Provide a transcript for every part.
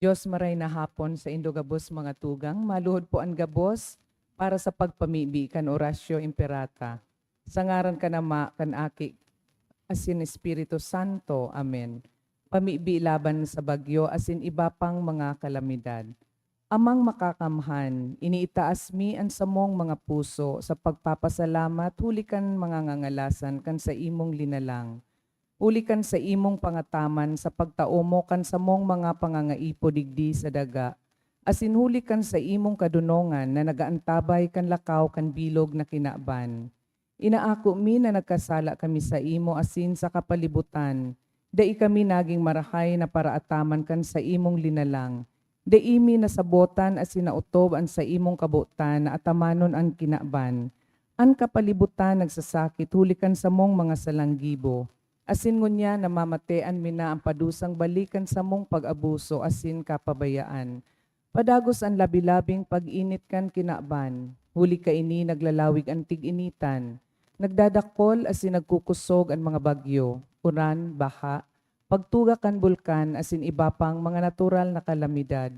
Diyos maray na hapon sa Indogabos mga tugang, maluhod po ang gabos para sa pagpamibi kan orasyo imperata. Sa ngaran ka nama kan aki asin Espiritu Santo. Amen. Pamibi laban sa bagyo asin iba pang mga kalamidad. Amang makakamhan, iniitaas mi ang samong mga puso sa pagpapasalamat, hulikan mga ngangalasan kan sa imong linalang. Ulikan sa imong pangataman sa pagtaumo kan sa mong mga pangangaipo digdi sa daga. Asin hulikan sa imong kadunongan na nagaantabay kan lakaw kan bilog na kinaban. Inaako mi na nagkasala kami sa imo asin sa kapalibutan. Dai kami naging marahay na paraataman kan sa imong linalang. Dai mi nasabotan asin nautob an sa imong kabutan na atamanon ang kinaban. An kapalibutan nagsasakit hulikan sa mong mga salanggibo. Asin ngunya namamatean mi na ang padusang balikan sa mong pag-abuso asin kapabayaan. Padagos ang labi-labing pag-init kan kinaban. Huli ka ini naglalawig ang tig-initan. Nagdadakol asin nagkukusog ang mga bagyo, uran, baha, pagtuga kan bulkan asin iba pang mga natural na kalamidad.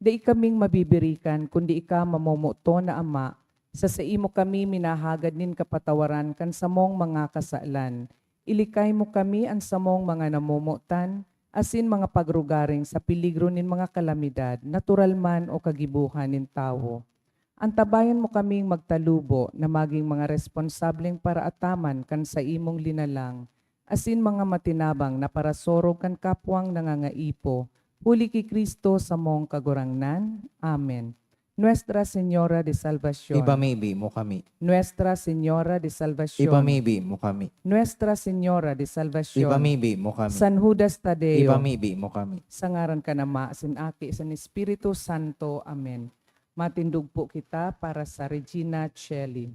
Di kaming mabibirikan kundi ika mamomoto na ama, sa imo kami minahagad nin kapatawaran kan samong mga kasalan. Ilikay mo kami ang samong mga namumutan, asin mga pagrugaring sa peligro nin mga kalamidad, natural man o kagibuhan nin tao. Antabayan mo kaming magtalubo na maging mga responsableng paraataman kan sa imong linalang, asin mga matinabang na parasorog kan kapwang nangangaipo, huli ki Kristo sa mong kagurangnan. Amen. Nuestra Señora de Salvación. Ipamibi mo kami. Nuestra Señora de Salvación. Ipamibi mo kami. Nuestra Señora de Salvación. Ipamibi mo kami. San Judas Tadeo. Ipamibi mo kami. Sa ngaran ka nama, asin aki, asin Espiritu Santo. Amen. Matindog po kita para sa Regina Celli.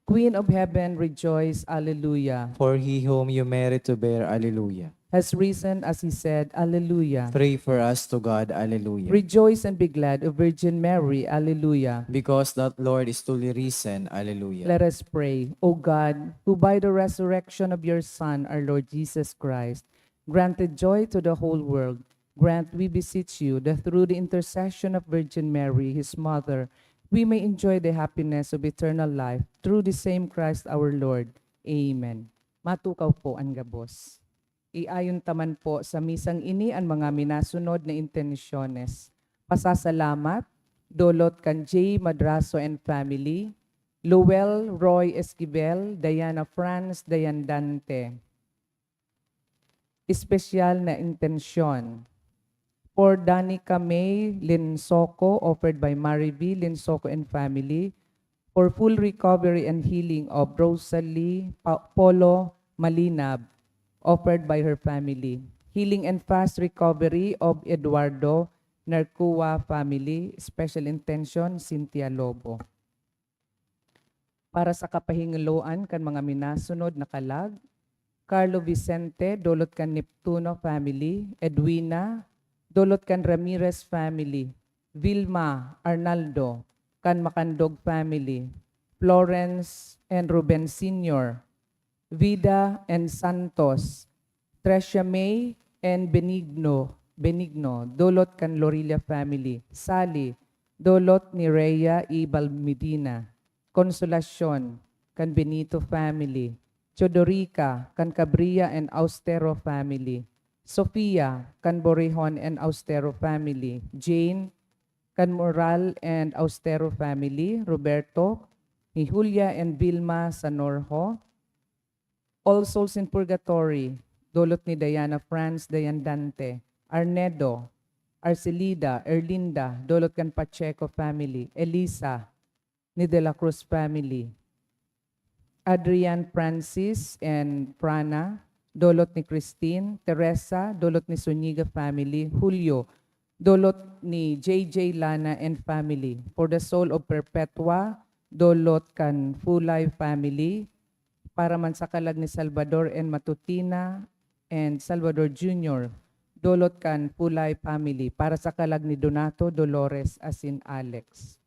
Queen of Heaven, rejoice, Alleluia. For he whom you merit to bear, Alleluia. Has risen as he said, Alleluia. Pray for us to God, Alleluia. Rejoice and be glad, O Virgin Mary, Alleluia. Because that Lord is truly risen, Alleluia. Let us pray. O God, who by the resurrection of your Son, our Lord Jesus Christ, granted joy to the whole world, grant, we beseech you, that through the intercession of Virgin Mary, his mother, we may enjoy the happiness of eternal life through the same Christ our Lord. Amen. Matukaw po ang gabos. Iayon taman po sa misang ini ang mga minasunod na intensyones. Pasasalamat, dolot kan J. Madraso and family, Lowell Roy Esquivel, Diana France Dayandante. Espesyal na intensyon. For Danica May Linsoko, offered by Mary B. Linsoko and family, for full recovery and healing of Rosalie Polo Malinab, offered by her family. Healing and fast recovery of Eduardo Narcua family, special intention, Cynthia Lobo. Para sa kapahingaluan kan mga minasunod na kalag, Carlo Vicente, dolot kan Neptuno family, Edwina, dolot kan Ramirez family, Vilma Arnaldo, kan Macandog family, Florence and Ruben Sr., Vida and Santos, Trecia May and Benigno, dolot kan Lorilla family, Sally, dolot ni Rhea E. Balmedina, Consolacion, kan Benito family, Chodorica, kan Cabria and Austero family, Sofia, kan Borrejon and Austero family, Jane, kan Moral and Austero family, Roberto, ni Julia and Vilma Sanorjo, All Souls in Purgatory, dolot ni Diana France Dayandante, Arnedo, Arcelida, Erlinda, dolot kan Pacheco family, Elisa, ni De La Cruz family, Adrian Francis and Prana, dolot ni Christine, Teresa, dolot ni Zuniga family, Julio, dolot ni JJ Lana and family, for the soul of Perpetua, dolot kan Fulay family, para man sa kalag ni Salvador and Matutina and Salvador Jr., dolot kan Fulay family, para sa kalag ni Donato, Dolores, asin Alex.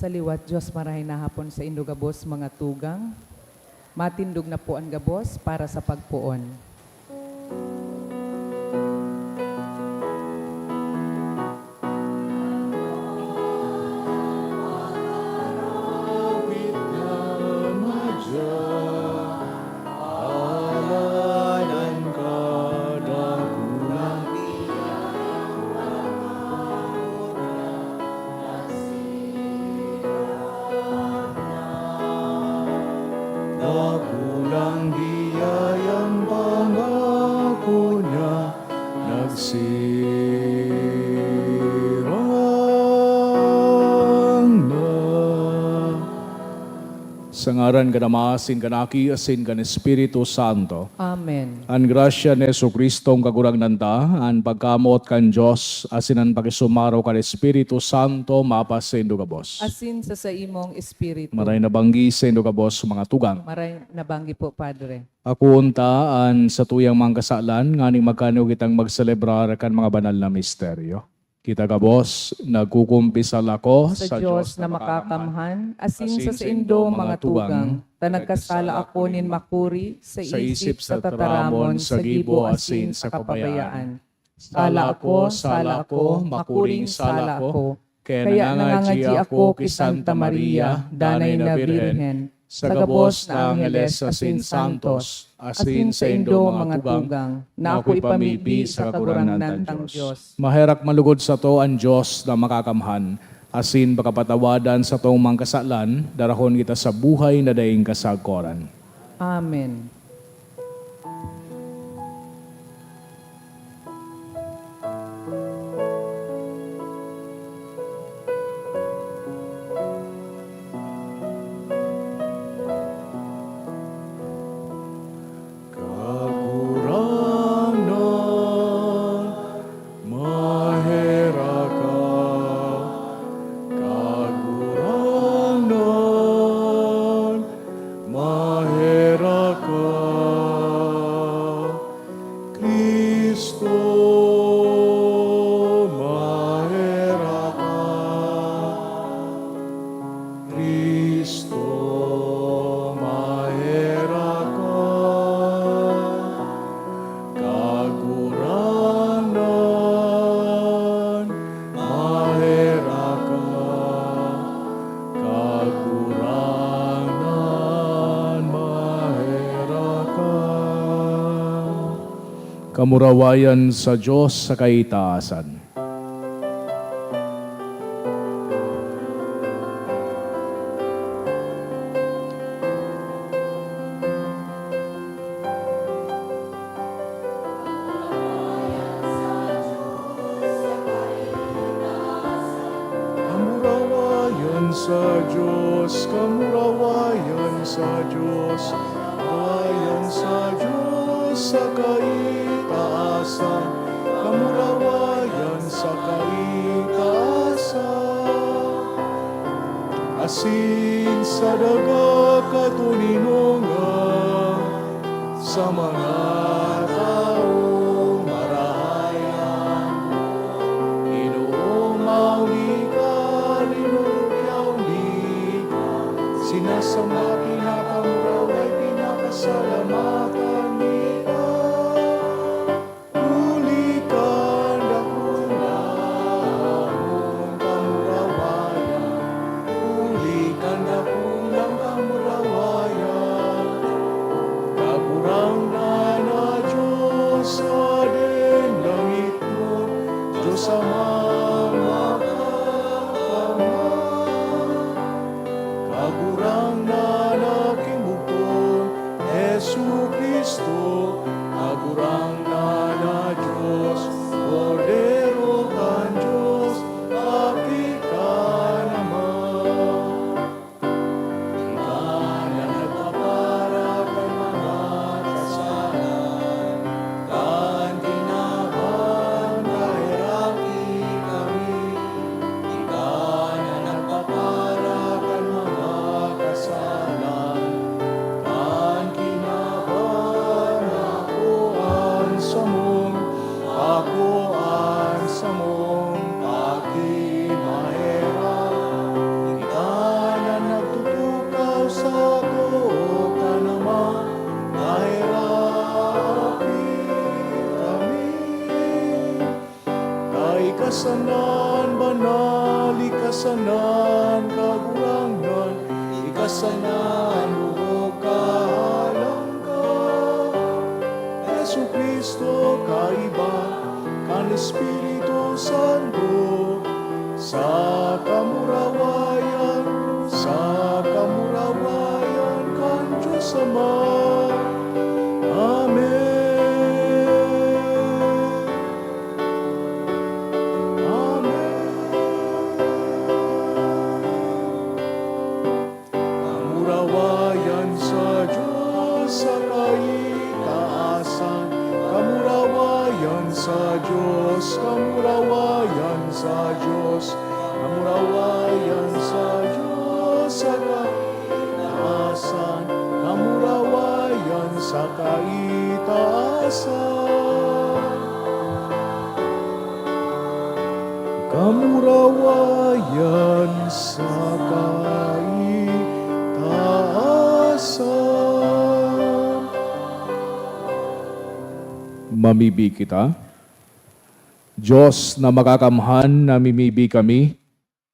Sa liwat Diyos marahay na hapon sa Indo gabos mga tugang. Matindog na po ang gabos para sa pagpuon. Nakulang biyayang pangako niya, nagsirang na. Sa ngaran ka namasin kanaki asin kan Espiritu Santo. Amen. An grasya ni Jesucristo ang kagurang nanta, an pagkamot kan Diyos, asin an pakisumaro kan Espiritu Santo, mapas sa Indo kabos. Asin sa imong espiritu. Maray na banggi sa Indo kabos mga tugang. Maray nabanggi po, Padre. Ako untaan sa tuyang mga kasalan, nganing magkano kitang magselebrar kan mga banal na misteryo. Kita kabos, nagkukumpisal ako Sa Diyos na makakamhan, asin sa indo mga tugang, tanagkasala ako nin makuri, sa isip, sa tataramon, sa gibo, asin, sa kapabayaan. Sala ako, makuring sala ako, kaya nangangadji ako kay Santa Maria, danay na Birhen, sa gabos na Angeles asin Santos, asin sa indo mga tugang, na ako'y pamibi sa kaguranan ng Diyos. Maherak malugod sa to ang Diyos na makakamhan, asin pakapatawadan sa tong mga kasalan, darahon kita sa buhay na daing kasagkoran. Amen. Kaguranan, mahera ka. Kaguranan, mahera ka. Kristo, mahera ka. Kristo, mahera ka. Kaguranan, mahera ka. Kaguranan, mahera ka. Kamurawayan sa Diyos sa kaitaasan. Kamurawayan sa Diyos, kamurawayan sa Diyos, kamurawayan sa Diyos sa kaitaasan, kamurawayan sa kaitaasan. Asin sa daga katuninongan, sa mga taong marahayan, inuumaw di ka, linurukyaw di ka, sinasama pinakamuraw ay pinakasalamatan di ka. Ulikan dakuna among kamurawayan, ulikan dakunang kamurawayan, kagurang na Diyos sa din langit mo, Diyos Amang makakamang. Kagurang na nakimugtong Jesu Kristo, kagurang na Diyos, Kordero kan Diyos, pakita naman. Ika na nagpapara kay mga kasalan, kan tinaban kahiraki kami. Ika na nagpapara kay mga kasalan, kan kinaban ako ang sa mong ikasanan kagurangnan, ikasanan mo kahalang ka. Yesu Kristo kaiba, kan Espiritu Santo, sa kamurawayan kan Diyos Ama. Amen. Kamurawayan sa Diyos sa kaitaasan, kamurawayan sa Diyos, kamurawayan sa Diyos, kamurawayan sa Diyos sa kaitaasan, kamurawayan sa kaitaasan. Kamurawayan sa kaitaasan. Mamibi kita. Diyos na makakamhan, namimibi kami.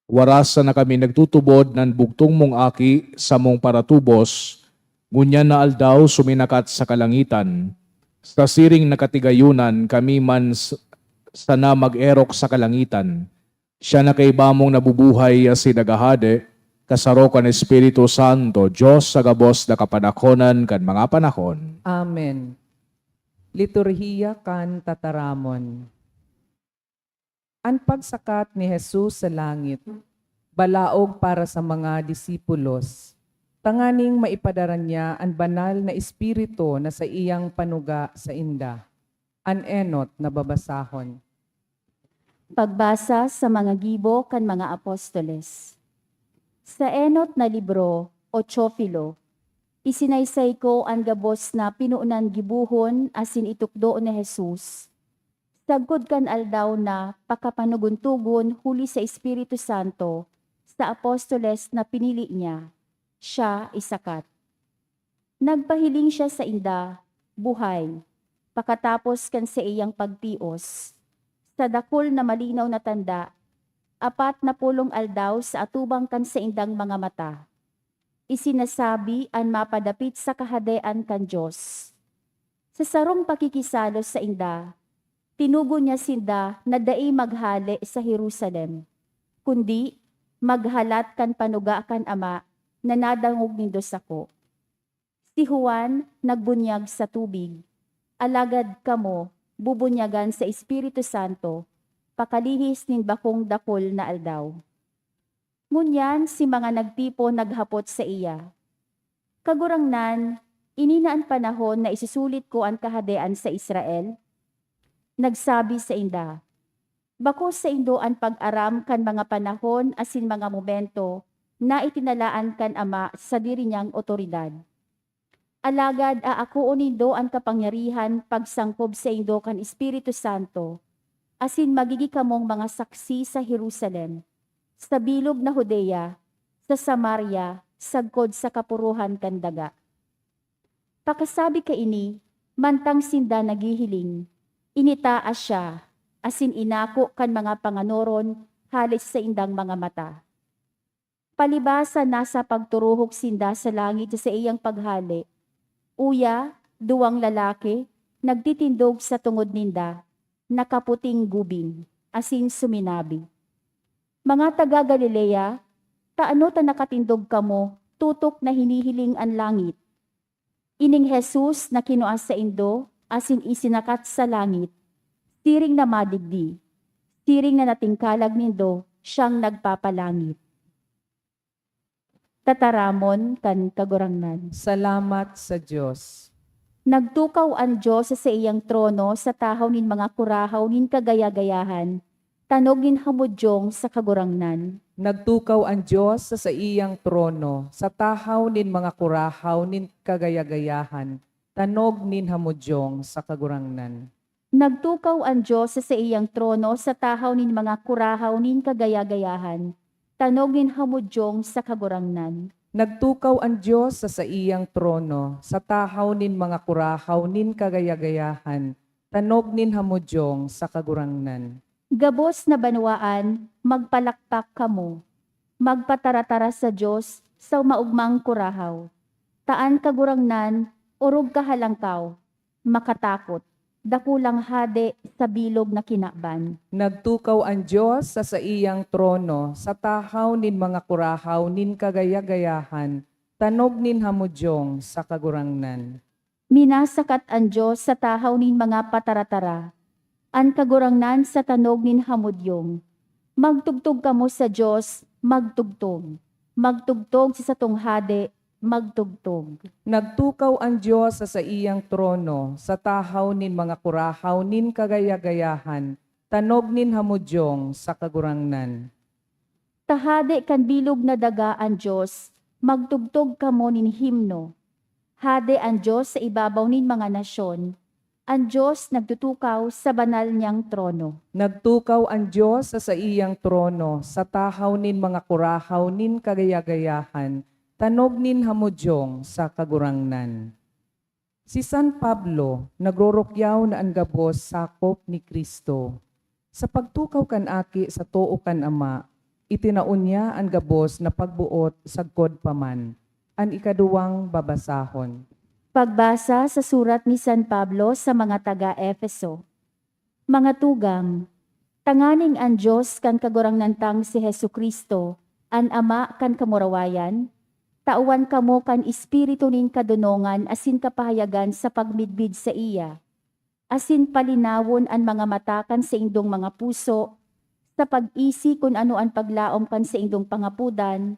Warasa na kami nagtutubod ng bugtong mong aki sa mong paratubos. Ngunyan na aldaw suminakat sa kalangitan. Sa siring nakatigayunan kami man sana mag-erok sa kalangitan. Siya na kay bamong nabubuhay si nagahade, kasaro kan Espiritu Santo, Diyos sa gabos na kapanakonan kan mga panahon. Amen. Liturhiya kan tataramon. Ang pagsakat ni Jesus sa langit, balaog para sa mga disipulos. Tanganing maipadaran niya ang banal na espiritu na sa iyang panuga sa inda. An enot na babasahon. Pagbasa sa mga gibo kan mga apostoles. Sa enot na libro o Teofilo, isinaysay ko ang gabos na pinuunan gibuhon asin itukdo ni Jesus. Sagod kan aldaw na pakapanuguntugon huli sa Espiritu Santo sa apostoles na pinili niya, siya isakat. Nagpahiling siya sa inda, buhay, pakatapos kan sa iyang pagtios. Sa dakol na malinaw na tanda, 40 aldaw sa atubang kan sa indang mga mata. Isinasabi ang mapadapit sa kahadean kan Diyos. Sa sarong pakikisalos sa inda, tinugo niya sinda na dai maghali sa Jerusalem, kundi maghalat kan panuga kan Ama na nadangog nindo sako. Si Juan nagbunyag sa tubig, alagad kamo bubunyagan sa Espiritu Santo, pakalihis nin bakong dakol na aldaw. Ngunyan si mga nagtipo naghapot sa iya. Kagurangnan, ininaan panahon na isusulit ko ang kahadean sa Israel. Nagsabi sa inda, bako sa indo ang pag-aram kan mga panahon asin mga momento na itinalaan kan Ama sa diri niyang otoridad. Alagad ako unindo ang kapangyarihan pagsangkob sa indo kan Espiritu Santo, asin magigi kamong mga saksi sa Jerusalem, sa bilog na Judea, sa Samaria, sagkod sa kapuruhan kan daga. Pakasabi ka ini, mantang sinda nagihiling, initaas siya, asin inako kan mga panganoron halis sa indang mga mata. Palibasa nasa pagturuhok sinda sa langit sa iyang paghali, uya, 2 lalaki, nagtitindog sa tungod ninda, nakaputing gubing, asin suminabi. Mga taga Galilea, taano ta nakatindog kamo, tutok na hinihiling ang langit. Ining Jesus na kinuas sa indo, asin isinakat sa langit, siring na madigdi, siring na natingkalag nindo, siyang nagpapalangit. Tataramon kan kagurangnan. Salamat sa Diyos. Nagtukaw ang Diyos sa iyang trono sa tahaw nin mga kurahaw nin kagayagayahan, tanog nin hamudyong sa kagurangnan. Nagtukaw ang Diyos sa iyang trono, sa tahaw nin mga kurahaw nin kagayagayahan, tanog nin hamudyong sa kagurangnan. Nagtukaw ang Diyos sa iyang trono sa tahaw nin mga kurahaw nin kagayagayahan, tanog nin hamudyong sa kagurangnan. Nagtukaw ang Diyos sa iyang trono, sa tahaw nin mga kurahaw nin kagayagayahan, tanog nin hamudyong sa kagurangnan. Gabos na banwaan, magpalakpak kamo, magpataratara sa Dios sa maugmang kurahaw. Taan kagurangnan, urog kahalangkaw, makatakot, dakulang hade sa bilog na kinaban. Nagtukaw ang Diyos sa iyang trono, sa tahaw nin mga kurahaw nin kagayagayahan, tanog nin hamudyong sa kagurangnan. Minasakat ang Diyos sa tahaw nin mga pataratara, an kagurangnan sa tanog nin hamudyong. Magtugtog kamo sa Diyos, magtugtog. Magtugtog sa satong hade, magtugtog. Nagtukaw ang Diyos sa iyang trono, sa tahaw nin mga kurahaw nin kagayagayahan, tanog nin hamudyong sa kagurangnan. Tahade kan bilog na daga ang Diyos, magtugtog kamo nin himno. Hade ang Diyos sa ibabaw nin mga nasyon, ang Diyos nagtutukaw sa banal niyang trono. Nagtukaw ang Diyos sa iyang trono, sa tahaw nin mga kurahaw nin kagayagayahan, tanog nin hamudyong sa kagurangnan. Si San Pablo, nagrorokyaw na ang gabos sakop ni Kristo. Sa pagtukaw kan aki sa tuo kan Ama, itinaon niya ang gabos na pagbuot sagkod paman, ang ikaduwang babasahon. Pagbasa sa surat ni San Pablo sa mga taga-Efeso. Mga tugang, tanganing ang Diyos kan kagurangnan si Hesu Kristo, an Ama kan kamurawayan, tauan kamo kan espiritu nin kadunongan asin kapahayagan sa pagmidbid sa iya, asin palinawon an mga mata kan sa indong mga puso, sa pag-isi kun ano ang paglaom kan sa indong pangapudan,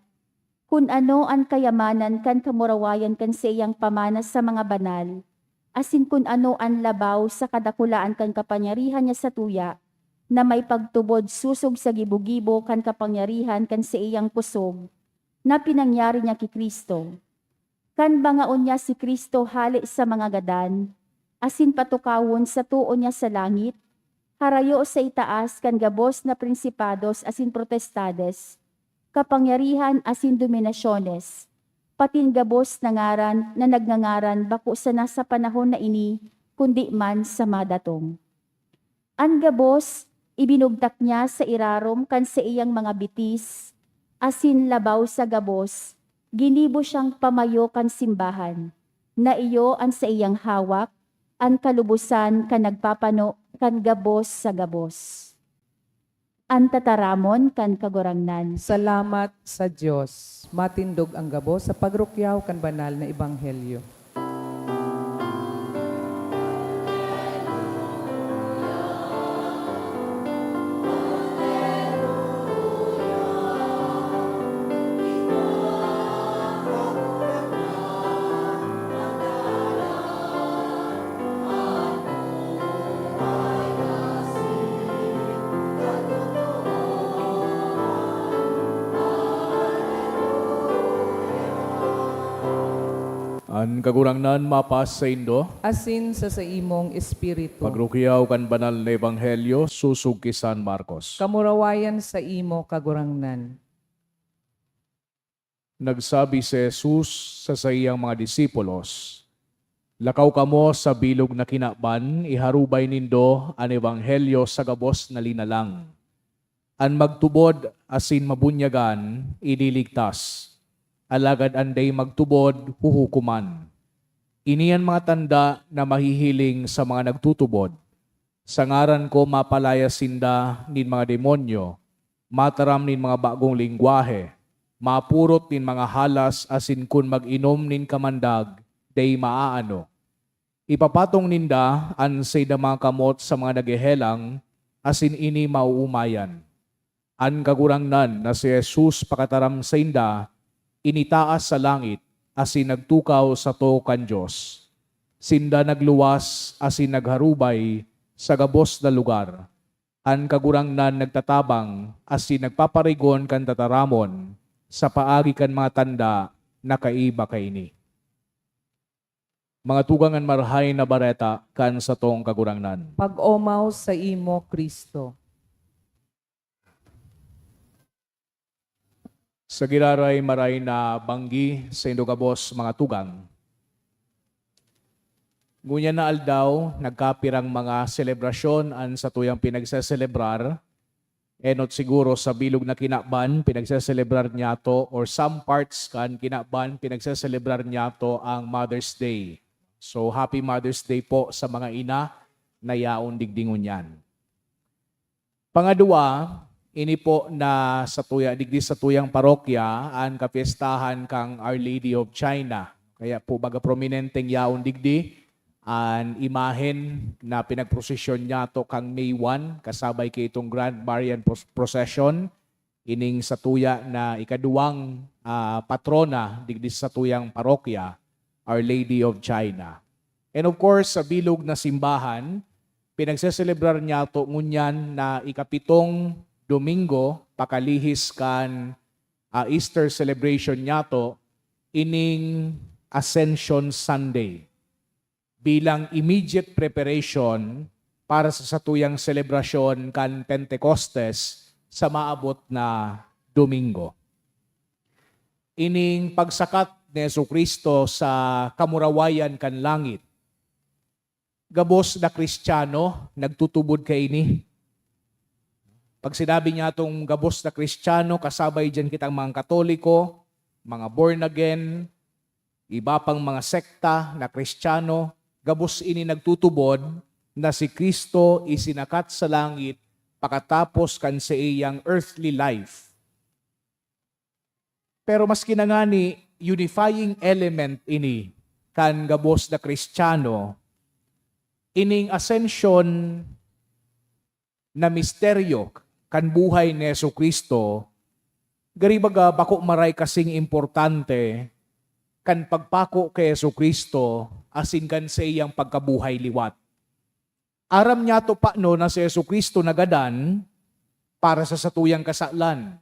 kun ano ang kayamanan kan kamurawayan kan sa iyang pamanas sa mga banal, asin kun ano ang labaw sa kadakulaan kan kapanyarihan niya sa tuya, na may pagtubod susog sa gibo-gibo kan kapangyarihan kan sa iyang pusog, na pinangyari niya ki Kristo. Kan bangaon niya si Kristo hali sa mga gadan, asin patukawon sa tuon niya sa langit, harayo sa itaas kan gabos na prinsipados asin protestades, kapangyarihan asin dominasyones, patin gabos na ngaran na nagngangaran bako sa nasa panahon na ini, kundi man sa madatong. Ang gabos, ibinugtak niya sa irarom kan sa iyang mga bitis, asin labaw sa gabos, ginibo siyang pamayo kan simbahan, na iyo ang sa iyang hawak, ang kalubusan kan nagpapano kan gabos sa gabos. Ang tataramon kan kagurangnan. Salamat sa Diyos. Matindog ang gabos sa pagrukyaw kan banal na ebanghelyo. An kagurangnan mapas sa Indo, Asin sa imong espiritu. pagrukyaw kan banal na ebanghelyo, susug ki San Marcos. Kamurawayan sa imo kagurangnan. Nagsabi si Jesus sa iyang mga disipulos, lakaw kamo sa bilog na kinaban, iharubay nindo an ebanghelyo sa gabos na linalang. An magtubod asin mabunyagan, ililigtas. Alagad anday magtubod, huhukuman. Iniyan mga tanda na mahihiling sa mga nagtutubod. Sa ngaran ko mapalaya sinda nin mga demonyo, mataram nin mga bagong lingwahe, mapurot nin mga halas asin kun mag-inom nin kamandag, day maaano. Ipapatong ninda an say da mga kamot sa mga nagehelang, asin ini mauumayan. An kagurangnan na si Jesus pakataram sa inda, initaas sa langit, asin nagtukaw sa to kan Diyos. Sinda nagluwas, asin nagharubay sa gabos na lugar. An kagurangnan nagtatabang, asin nagpaparigon kan tataramon, sa paagi kan mga tanda na kaiba kaini. Mga tugangan marhay na bareta kan sa tong kagurangnan. Pag-omaw sa imo, Kristo. Sa giraray maray na banggi sa Indogabos mga tugang. Ngunya na aldaw, nagkapirang mga selebrasyon an sa tuyang pinagseselebrar, Enot siguro sa bilog na kinaban, pinagseselebrar niya to, or some parts kan kinaban, pinagseselebrar niya to ang Mother's Day. So happy Mother's Day po sa mga ina na yaon digdingon yan. Pangadua, ini po na sa digdi sa tuyang parokya, ang kapiestahan kang Our Lady of China. Kaya po baga prominenteng yaon digdi, an imahen na pinagprosesyon niya to kang May 1, kasabay kay itong Grand Marian Procession, ining sa tuya na ikaduwang patrona digdi sa tuyang parokya, Our Lady of China. And of course, sa bilog na simbahan, pinagseselebrar niya to ngunyan na ikapitong Domingo, pakalihis kan Easter celebration niya to, ining Ascension Sunday, bilang immediate preparation para sa satuyang selebrasyon kan Pentecostes sa maabot na Domingo. Ining pagsakat ni Jesucristo sa kamurawayan kan langit, gabos na Kristiyano, nagtutubod kay ini. Pag sinabi niya itong gabos na Kristiyano, kasabay dyan kitang mga Katoliko, mga born again, iba pang mga sekta na Kristiyano, gabos ini nagtutubod na si Kristo isinakat sa langit pakatapos kan sa iyang earthly life. Pero mas kinangani, unifying element ini kan gabos na Kristiyano, ining ascension na misteryo kan buhay ni Jesucristo, garibaga bako maray kasing importante kan pagpako kay Jesucristo asin kan sa iyang pagkabuhay liwat. Aram niya to pa no na si Jesucristo nagadan para sa satuyang kasalan.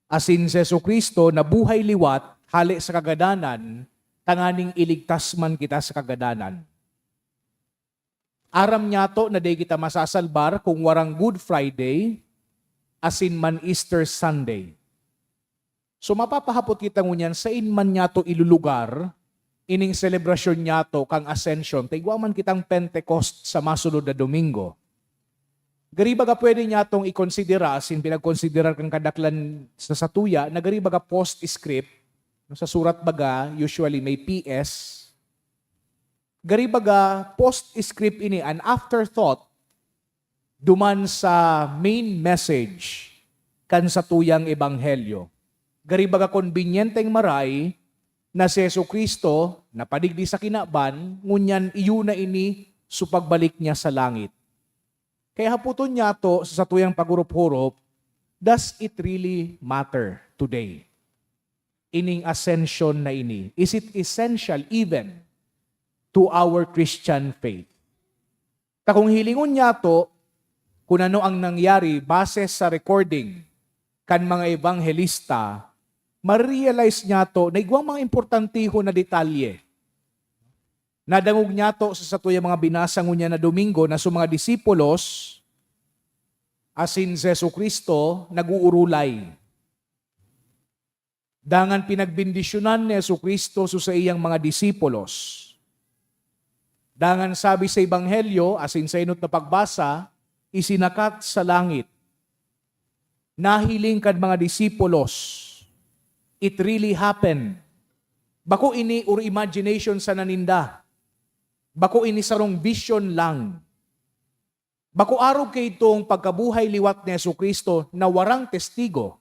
Asin si Jesucristo na buhay liwat hali sa kagadanan, tanganing iligtas man kita sa kagadanan. Aram niya to na day kita masasalbar kung warang Good Friday, asin man Easter Sunday. So mapapahapot kita ngunyan sa inman niya to ilulugar, ining selebrasyon niya to kang Ascension, taigwa man kitang Pentecost sa masunod na Domingo. Garibaga pwede niya tong ikonsidera, asin pinagkonsiderar kang kadaklan sa satuya, na garibaga post-script, sa surat baga, usually may PS, garibaga post-script ini, an afterthought, duman sa main message kan sa tuyang ebanghelyo. Garibaga konbinyenteng maray na si Jesucristo napadigdi sa kinaban, ngunyan iyo na ini sa pagbalik niya sa langit. Kaya haputon niya to sa tuyang pagurup-hurup, does it really matter today? Ining ascension na ini, is it essential even to our Christian faith? Kung hilingon niya to, kung ano ang nangyari base sa recording kan mga ebanghelista, ma-realize niya to na igwang mga importantiho na detalye. Nadangog niya to sa satuyang mga binasa niya na Domingo na sa mga disipulos, asin si Jesucristo, nag-uurulay. Dangan pinagbindisyonan ni Jesucristo sa iyang mga disipulos. Dangan sabi sa ebanghelyo, asin sa inot na pagbasa, isinakat sa langit. Nahiling kad mga disipulos, it really happened. Bako ini or imagination sa naninda. Bako ini sarong vision lang. Bako araw kay itong pagkabuhay liwat ni Jesucristo na warang testigo.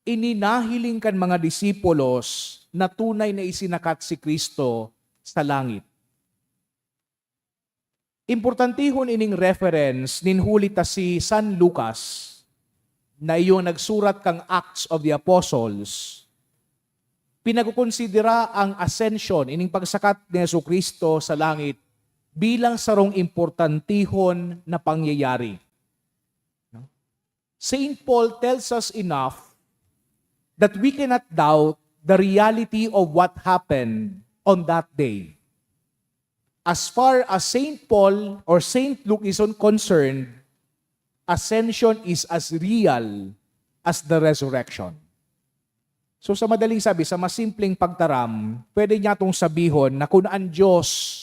Ini nahiling kan mga disipulos na tunay na isinakat si Kristo sa langit. Importantihon ining reference ninhuli ta si San Lucas na iyong nagsurat kang Acts of the Apostles, pinagkukonsidera ang ascension, ining pagsakat ni Jesucristo sa langit, bilang sarong importantihon na pangyayari. Saint Paul tells us enough that we cannot doubt the reality of what happened on that day. As far as Saint Paul or Saint Luke is concerned, ascension is as real as the resurrection. So sa madaling sabi, sa mas simpleng pagtaram, pwede niya itong sabihon na kung ang Diyos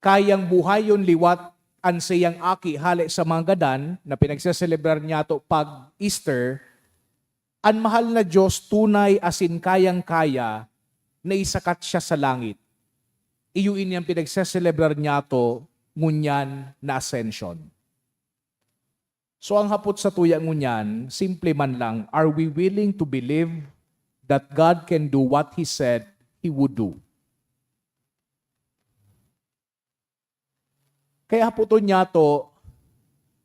kayang buhayon liwat ang siyang aki hali sa mga gadan na pinagseselebrar niya to pag Easter, ang mahal na Diyos tunay asin kayang-kaya na isakat siya sa langit. Iyuin niyang pinagseselebrar niya to ngunyan na ascension. So ang hapot sa tuya ngunyan, simple man lang, are we willing to believe that God can do what He said He would do? Kaya haputon niya to,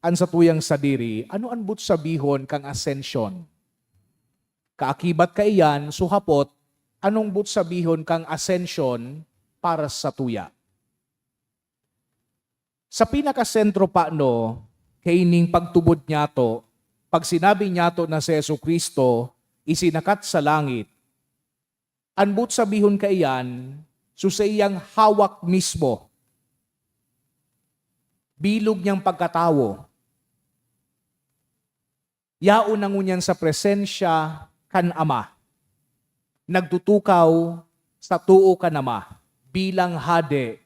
an sa tuyang sadiri, ano ang but sabihon kang ascension? Kaakibat ka iyan, so hapot, anong but sabihon kang ascension para sa tuya? Sa pinakasentro pa no, kaining pagtubod niya to, pag sinabi niya to na si Jesucristo, isinakat sa langit, ang but sabihon ka iyan, so sa iyang hawak mismo, bilog niyang pagkatawo. Yaon ang ngunyan sa presensya kan Ama. Nagtutukaw sa tuo kan Ama bilang hade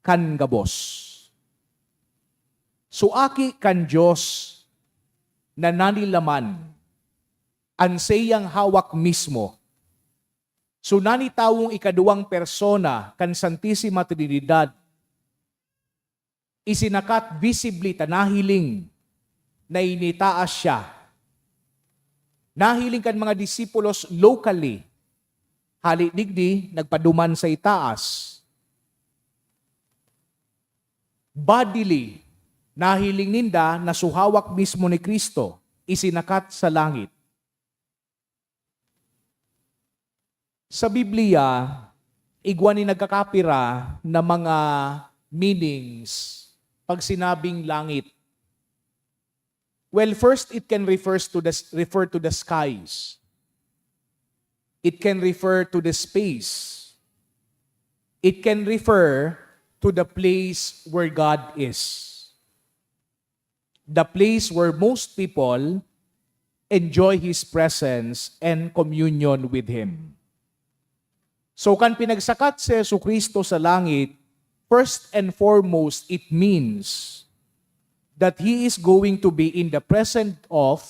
kan gabos. Suaki kan Diyos na nanilaman ang siyang hawak mismo. So nanitawong ikaduwang persona kan Santissima Trinidad isinakat visibly tanahiling na initaas siya. Nahiling kan mga disipulos locally, hali digdi, nagpaduman sa itaas. Bodily, nahiling ninda na suhawak mismo ni Kristo, isinakat sa langit. Sa Biblia, igwa ni nagkakapira na mga meanings pag sinabing langit. Well, first, it can refer to the skies. It can refer to the space. It can refer to the place where God is. The place where most people enjoy His presence and communion with Him. So, kan pinagsakat si Jesucristo sa langit, first and foremost, it means that He is going to be in the presence of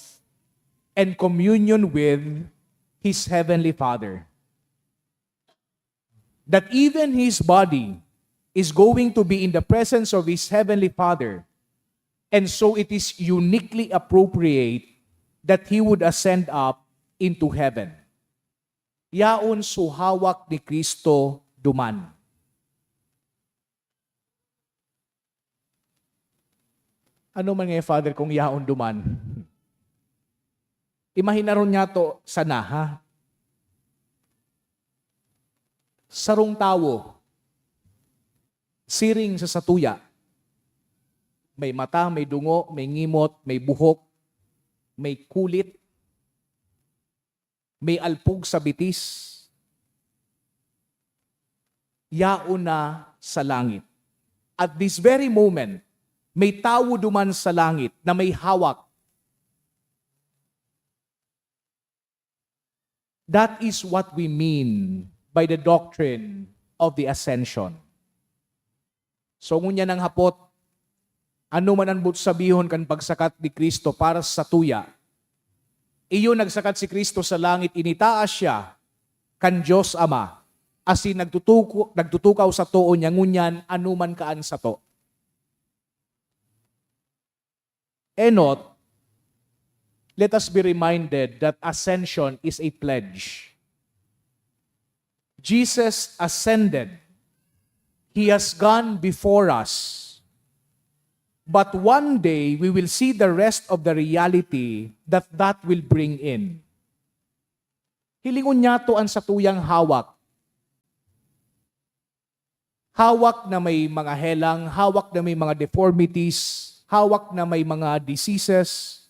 and communion with His Heavenly Father. That even His body is going to be in the presence of His Heavenly Father. And so it is uniquely appropriate that He would ascend up into heaven. Yaon suhawak ni Kristo duman. Ano man nga, Father, kung yaon duman? Imahinaron niya to sana, ha? Sarong tawo, siring sa satuya. May mata, may dungo, may ngimot, may buhok, may kulit, may alpug sa bitis. Yaon na sa langit. At this very moment, may tawo duman sa langit na may hawak. That is what we mean by the doctrine of the ascension. So ngunya ng hapot, ano man ang but sabihon kan pagsakat ni Kristo para sa tuya. Iyo nagsakat si Kristo sa langit, initaas siya kan Diyos Ama, asin nagtutukaw sa tuo niya ngunyan anuman kaan sa to. Enot, let us be reminded that ascension is a pledge. Jesus ascended. He has gone before us. But one day, we will see the rest of the reality that will bring in. Hilingon niya to ang satuyang hawak. Hawak na may mga helang, hawak na may mga deformities, hawak na may mga diseases.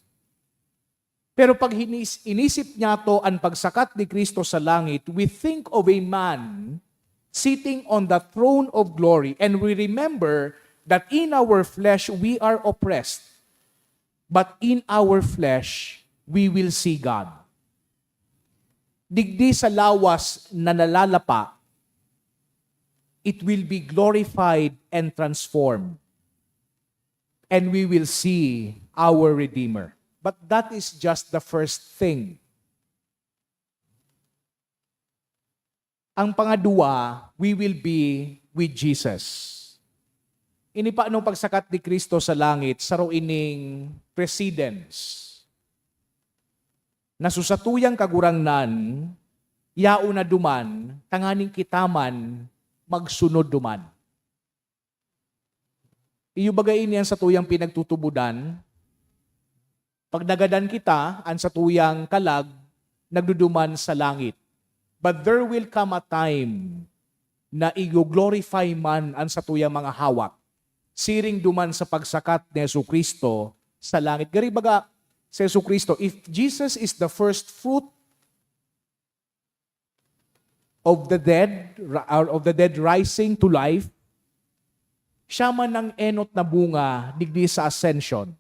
Pero pag inisip niya to ang pagsakat ni Kristo sa langit, we think of a man sitting on the throne of glory, and we remember that in our flesh we are oppressed, but in our flesh we will see God. Digdi sa lawas na nalalapa, it will be glorified and transformed. and we will see our Redeemer. But that is just the first thing. Ang pangadua, we will be with Jesus. Ini pa nung pagsakat ni Kristo sa langit, saro ining precedence. Nasusatuyang kagurangnan, yao na duman, tanganing kitaman, magsunod duman. Iyo bagay niyan sa tuyang pinagtutubudan, pagdagadan kita, an sa tuyang kalag, nagduduman sa langit. But there will come a time na i-glorify man an sa tuyang mga hawak, siring duman sa pagsakat ni Jesucristo sa langit. Gari baga, si Jesucristo, if Jesus is the first fruit of the dead rising to life, siya man ang enot na bunga digdi sa ascension.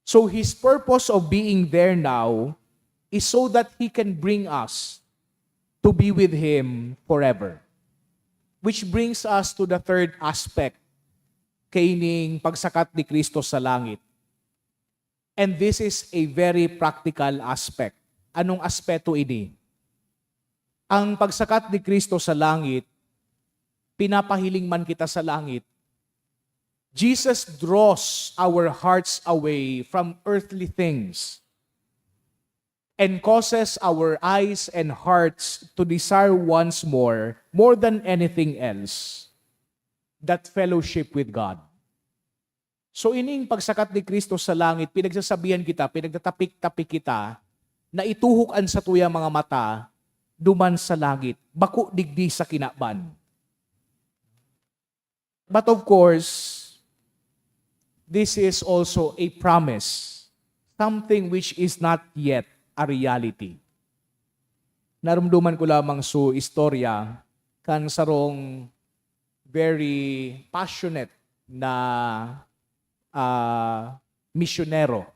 So his purpose of being there now is so that he can bring us to be with him forever. Which brings us to the third aspect kaining pagsakat ni Kristo sa langit. And this is a very practical aspect. Anong aspeto ini? Ang pagsakat ni Kristo sa langit, pinapahiling man kita sa langit, Jesus draws our hearts away from earthly things and causes our eyes and hearts to desire once more than anything else, that fellowship with God. So ining pagsakat ni Kristo sa langit, pinagsasabihan kita, pinagtatapik-tapik kita, na ituhukan sa tuyang mga mata, duman sa langit, baku digdi sa kinaban. But of course, this is also a promise, something which is not yet a reality. Narumduman ko lamang su istorya kan sarong very passionate na misyonero.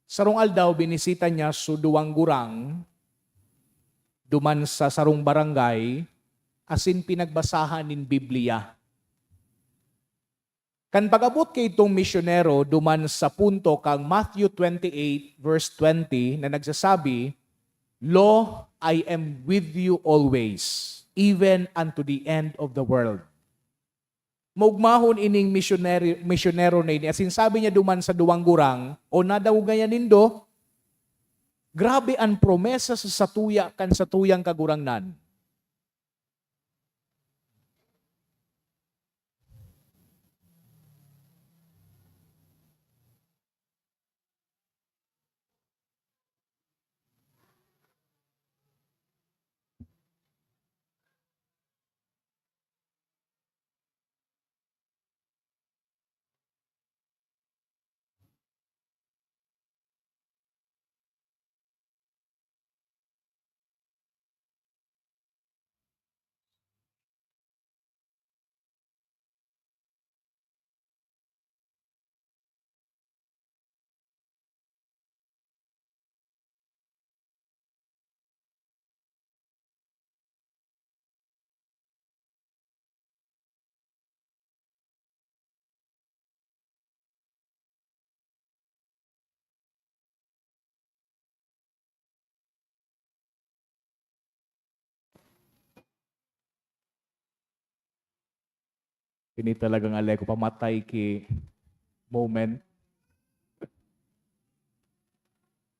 Sarong aldaw, binisita niya su duwang gurang, duman sa sarong barangay, asin pinagbasahan nin Biblia. Kan pag-abot kay itong misyonero, duman sa punto kang Matthew 28 verse 20 na nagsasabi, Lo, I am with you always, even unto the end of the world. Maugmahon ining misyonero na ini. Asin sabi niya duman sa duwang gurang, o nadaw ganyan nindo, grabe ang promesa sa satuya kan satuyang kagurangnan. Ini talagang alay ko pamatay ki moment.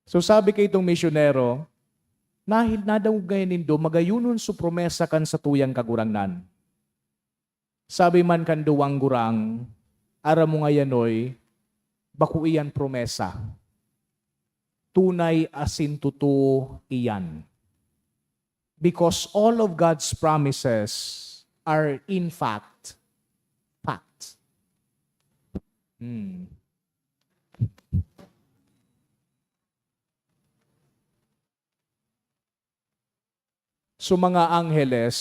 So sabi kay itong misyonero, nahil na daw gayon nindo, magayunon su promesa kan sa tuyang kagurangnan. Sabi man kan duwang gurang, ara mo ngayanoy, baku iyan promesa. Tunay asin tutu iyan. Because all of God's promises are in fact facts. So mga angheles,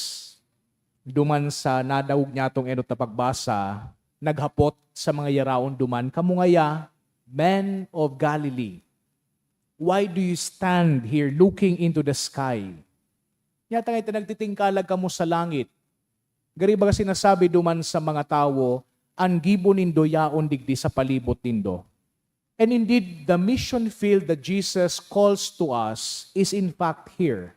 duman sa nadawog niya itong enot na pagbasa, naghapot sa mga yaraon duman, kamungaya, men of Galilee, why do you stand here looking into the sky? Yata nga ito nagtitingkalag ka mo sa langit. Gari ba sinasabi duman sa mga tao, ang gibo nindo yaon digdi sa palibot nindo. And indeed, the mission field that Jesus calls to us is in fact here.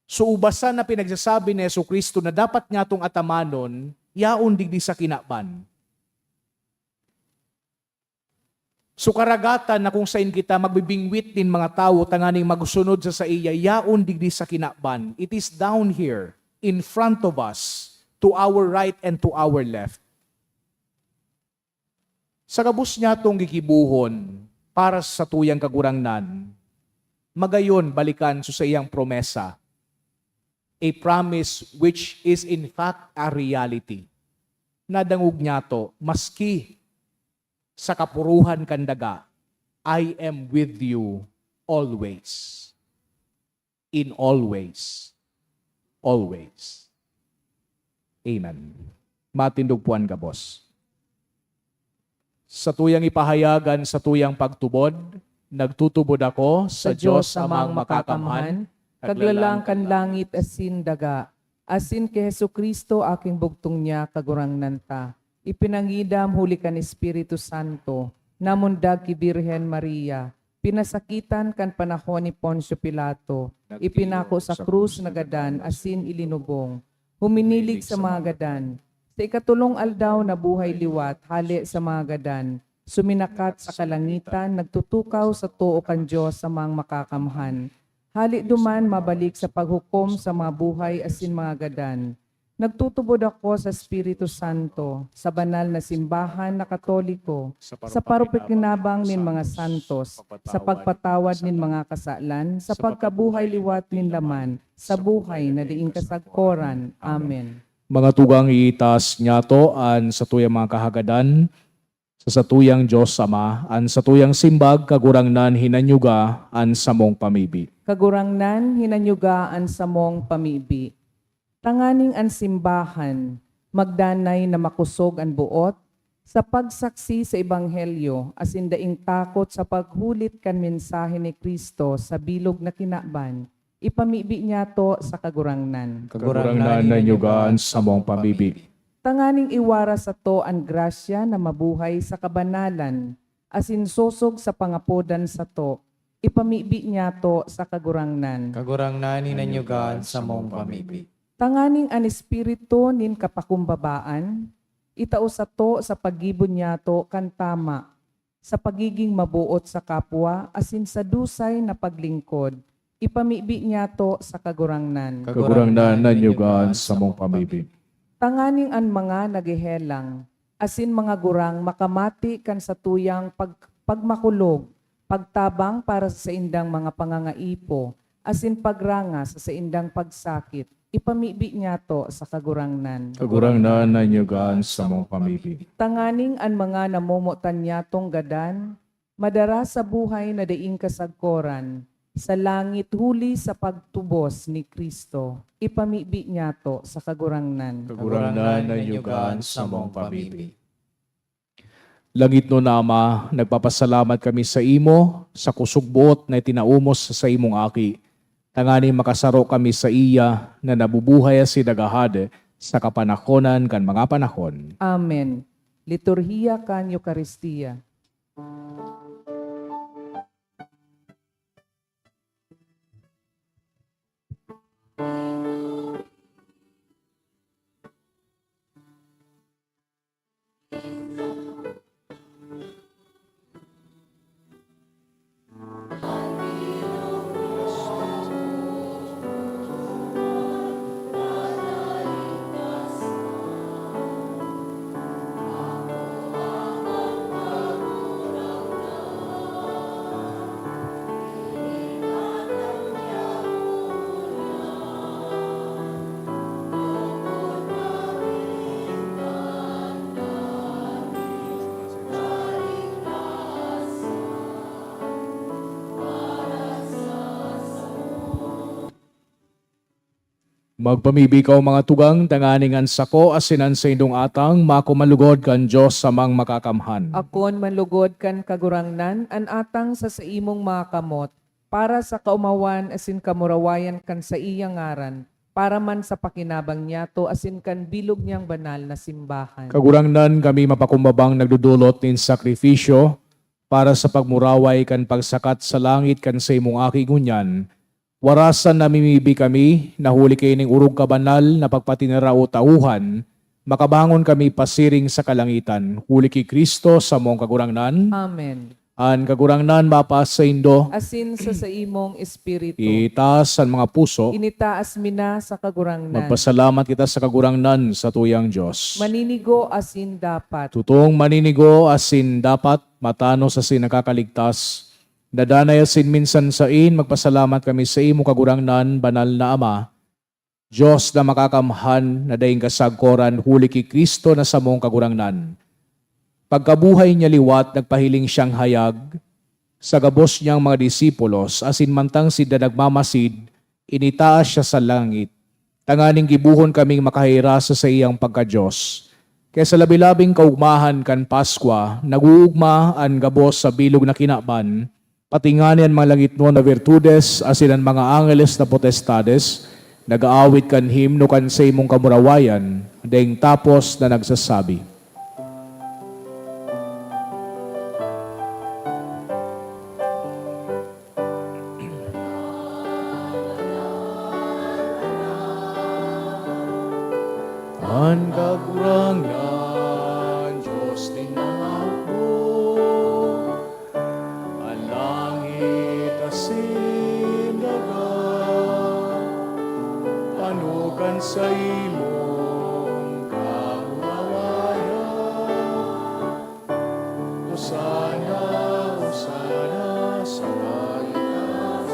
So ubasan na pinagsasabi ni Jesucristo na dapat nga itong atamanon, yaon digdi sa kinaban. So karagatan na kung saan kita magbibingwit din mga tao tanganing magsunod sa iya, yaon digdi sa kinaban. It is down here, in front of us, to our right and to our left. Sa kabus niya itong gikibuhon para sa tuyang kagurangnan, magayon balikan sa iyang promesa, a promise which is in fact a reality. Nadangog niya to, maski sa kapuruhan kandaga, I am with you always. In all ways. Always. Amen. Matindog puan ka, boss. Sa tuyang ipahayagan sa tuyang pagtubod, nagtutubod ako sa Diyos amang makakamhan, kaglalangkan langit asin daga, asin kay Jesucristo aking bugtong niya kagurangnan ta. Ipinangidam huli kan Espiritu Santo, namundag ki Birhen Maria, pinasakitan kan panahon ni Poncio Pilato, ipinako sa krus nagadan asin ilinubong, huminilig sa mga gadan. Sa ikatulong aldaw na buhay liwat, hali sa mga gadan, suminakat sa kalangitan, nagtutukaw sa tuo kan Diyos sa mga makakamhan. Hali duman mabalik sa paghukom sa mga buhay asin mga gadan. Nagtutubod ako sa Espiritu Santo, sa banal na simbahan na Katoliko, sa parupikinabang nin mga santos, sa pagpatawad nin mga kasalan, sa pagkabuhay liwat nin laman, sa buhay na diing kasagkoran. Amen. Mga tugang itas niya to, an sa tuyang mga kahagadan, sa satuyang Diyos Ama, an sa tuyang simbag, kagurangnan hinanyuga, an sa mong pamibi. Kagurangnan, hinanyugaan sa mong pamibi. Tanganing ang simbahan, magdanay na makusog ang buot, sa pagsaksi sa Ebanghelyo, asin daing takot sa paghulit kan mensahe ni Kristo sa bilog na kinaban, ipamibi niya to sa kagurangnan. Kagurangnan na nyugaan sa mong pamibi. Tanganing iwara sa to ang grasya na mabuhay sa kabanalan, asin sosog sa pangapodan sa to, ipamibi niya to sa kagurangnan. Kagurangnan hinanyugaan sa mong pamibi. Tanganing an espiritu nin kapakumbabaan, itao sa to sa pagibon niya to kan tama, sa pagiging mabuot sa kapwa, asin sa dusay na paglingkod, ipamibi niya to sa kagurangnan. Kagurangnan na nyugaan sa mong pamibi. Tanganing an mga nagihelang, asin mga gurang makamati kan sa tuyang pagmakulog, pagtabang para sa indang mga pangangaipo, asin pagranga sa indang pagsakit, ipamibi niya to sa kagurangnan. Kagurangnan na nyugaan sa mong pamibi. Tanganing an mga namumutan niya tong gadan, madara sa buhay na daing kasagkoran, sa langit huli sa pagtubos ni Kristo, ipamibi niya to sa kagurangnan. Kagurangnan na nyugaan sa mong pamibi. Langit no Nama, nagpapasalamat kami sa imo, sa kusugbuot na itinaumos sa imong aki. Tangani makasaro kami sa iya na nabubuhay si dagahade sa kapanahonan kan mga panahon. Amen. Liturhiya kan Eucharistia. Magpamibi ka mga tugang, tanganingan sako, asinan sa indong atang, makumalugod kan Diyos sa mang makakamhan. Akon manlugod kan kagurangnan, an atang sa imong mga kamot, para sa kaumawan asin kamurawayan kan sa iyang ngaran, para man sa pakinabang niya to asin kan bilog niyang banal na simbahan. Kagurangnan kami mapakumbabang nagdudulot nin sakripisyo para sa pagmuraway kan pagsakat sa langit kan sa imong aki ngunyan. Warasan namimibi kami, nahuli kayo ning urog kabanal na pagpatinara o tauhan, makabangon kami pasiring sa kalangitan. Huli kay Kristo sa mong kagurangnan. Amen. An kagurangnan mapas sa indo, Asin sa imong espiritu. itaas ang mga puso. Initaas mina sa kagurangnan. Magpasalamat kita sa kagurangnan sa tuyang Diyos. Maninigo asin dapat. Tutong maninigo asin dapat matano sa sin nakakaligtas. Dadanay asin minsan sa in, magpasalamat kami sa imo kagurangnan, banal na Ama. Diyos na makakamhan na daing kasagkoran, huli kay Kristo na sa mong kagurangnan. Pagkabuhay niya liwat, nagpahiling siyang hayag sa gabos niyang mga disipulos, asin mantang sida nagmamasid, initaas siya sa langit. Tanganing gibuhon kaming makahirasa sa iyang pagka-Diyos. Kaya sa labi-labing kaugmahan kan Paskwa, naguugma ang gabos sa bilog na kinaban, patinganin mga langit no na virtudes, asin ang mga angeles na potestades, nag-aawit kan himno kan sa imong kamurawayan, daing tapos na nagsasabi. Ang kagurangan, Diyos din ang ako, ang langit asin dagat, panukan sa imong kaurawayan. Hosana, Hosana sa kaligtas.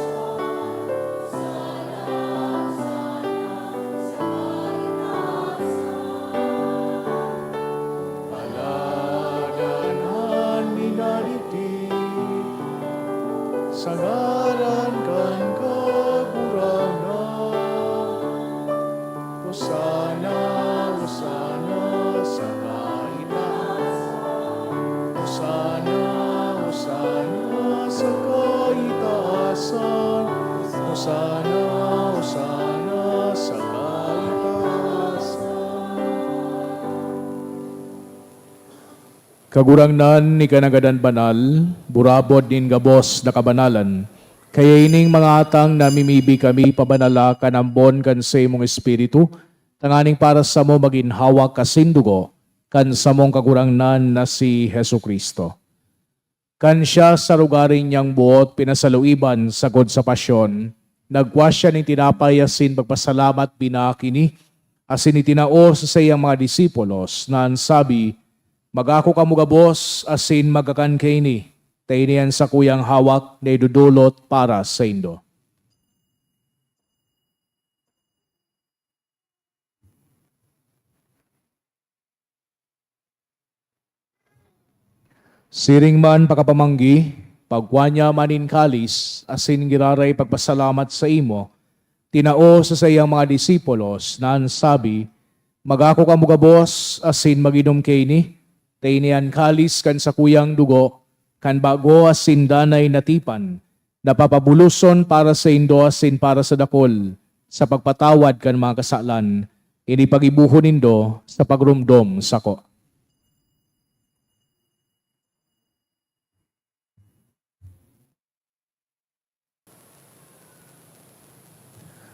Paladanan minaliti, sa ngaran kan kagurangan. Hosana, Hosana sa kaligtas. Hosana, Hosana sa kaitaasan. Hosana, Hosana sa kaitaasan. Kagurangnan ni kanagadan banal, burabod din gabos na kabanalan. Kaya ining mga atang namimibi kami pabanala kanambon kan sa imong espiritu, tanganing para sa mo maginhawak kasindugo, kan sa mong kagurangnan na si Hesu Kristo. Kan siya sa lugarin niyang buot pinasaluiban sagod sa pasyon, nagwas siya ng tinapay asin pagpasalamat binakini, asin itinao sa iyang mga disipulos na ansabi, magako ka mugabos asin magakan kaini, tainian sa kuyang hawak na idudulot para sa indo. Siring man pakapamanggi, pagwanya manin kalis, asin giraray pagpasalamat sa imo, tinao sa sayang mga disipulos na ansabi, magako ka mugabos asin maginom kaini, tainian kalis kan sa kuyang dugo, kan bago asin danay natipan, napapabuluson para sa indo asin para sa dakol, sa pagpatawad kan mga kasalan, ini pagibuhon nindo sa pagrumdom sako.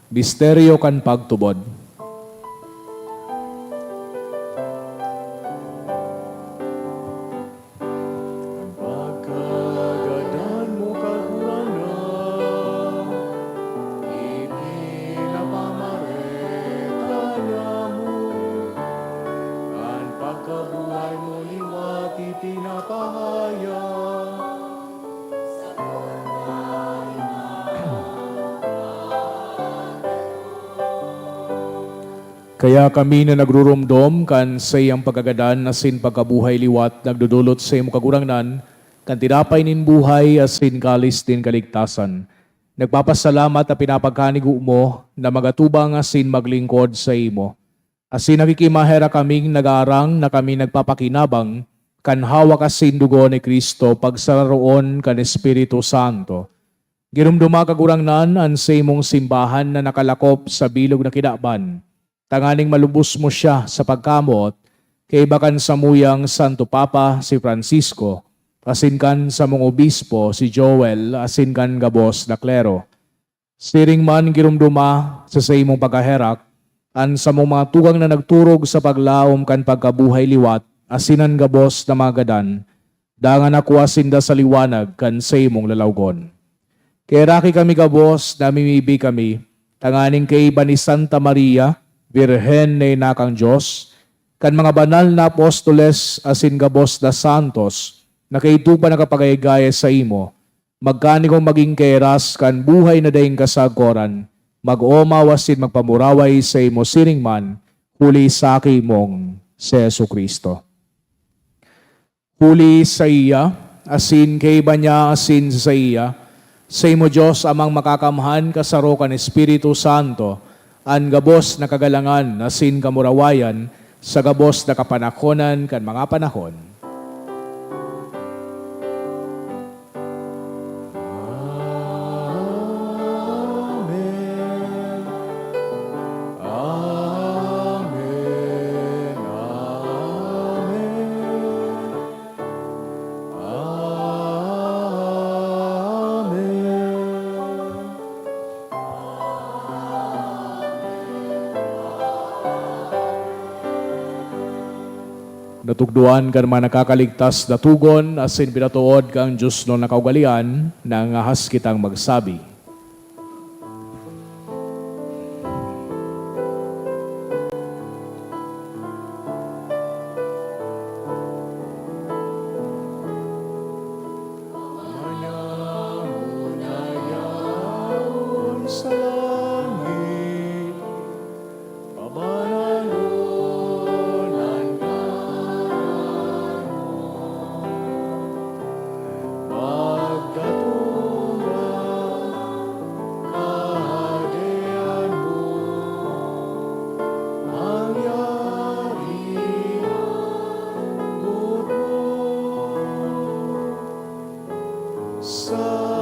Misteryo kan pagtubod. Ang pagkagadan mo kagurangan, ipinapamareta niya mo. Ang pagkabuhay mo liwat ipinapahayag. Kaya kami na nagrurumdom kan sa iyang pagkagadan asin pagkabuhay liwat nagdudulot sa iyong kagurangnan, kan tinapay nin buhay asin kalis din kaligtasan. Nagpapasalamat na pinapagkanigo mo na magatubang asin maglingkod sa imo. Asin nakikimahera kaming nag-aarang na kami nagpapakinabang kan hawak asin dugo ni Kristo pagsararoon kan Espiritu Santo. Ginumduma kagurangnan an sa imong simbahan na nakalakop sa bilog na kidaban. Tanganing malubos mo siya sa pagkamot, kay bakan sa muyang Santo Papa si Francisco, asinkan sa mong obispo si Joel, asinkan gabos na klero. Siring man girumduma sa imong pagkaherak, an sa mong mga tugang na nagturog sa paglaom kan pagkabuhay liwat, asinan gabos na magadan, dangan ako asinda sa liwanag kan sa imong lalawgon. Kay raki kami gabos, namimibi kami, tanganing kay iba ni Santa Maria, Birhen na inakang Diyos, kan mga banal na apostoles asin gabos na santos, na kaitupa nakapagayagaya sa imo, magkani kong maging keras kan buhay na daing kasagoran, mag-oma wasin magpamuraway sa imo siring man, huli sa mong si Jesucristo. Huli sa iya, asin kay iba niya asin sa iya, sa imo Diyos amang makakamhan kasaro kan Espiritu Santo, an gabos na kagalangan asin kamurawayan, sa gabos na kapanakonan kan mga panahon. Natugduan kan mga nakakaligtas na tugon, asin pinatuod kang Diyos no nakaugalian, nang ahas kitang magsabi. Sa langit,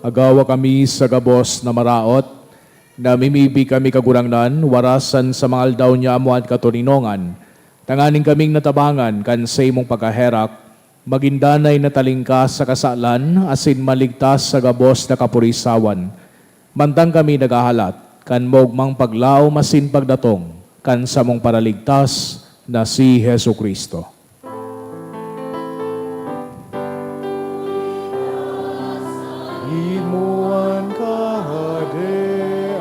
Agawa kami sa gabos na maraot, namimibi kami kagurangnan, warasan sa mga aldaw niya amuan katurinongan, tanganing kaming natabangan kan sa imong pagkaherak, magindanay na talingkas sa kasalan, asin maligtas sa gabos na kapurisawan. Mantang kami nagahalat, kan mogmang paglaw masin pagdatong, kan sa mong paraligtas na si Jesucristo. Himuan kahadean,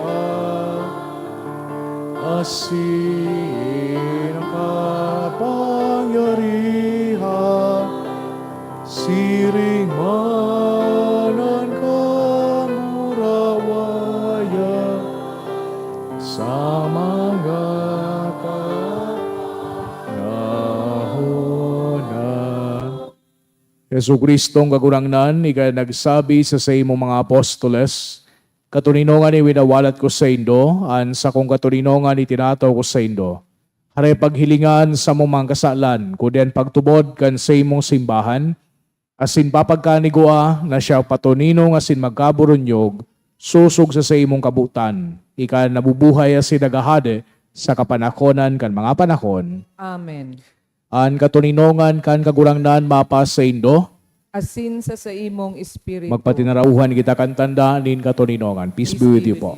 asin ang kapangyarihan, siring manan kamurawayan, sa mga kanahonan. Jesucristong kagurangnan, ika nagsabi sa imong mga apostoles, Katuninongan ni winawalat ko sa Indo, an sa kong katuninongan itinataw ko sa Indo. Haray paghilingan sa mong mga kasalan, kudian pagtubod kan sa imong simbahan, asin papagkanigua na siya patuninong asin magkaburunyog, susog sa imong kabutan. Ika nabubuhay asin nagahade sa kapanakonan kan mga panahon. Amen. An katuninongan kan kagurangnan mapas sa Indo, Asin sa imong espiritu. magpatinarauhan kita kan tanda nin katuninongan. Peace be with you po.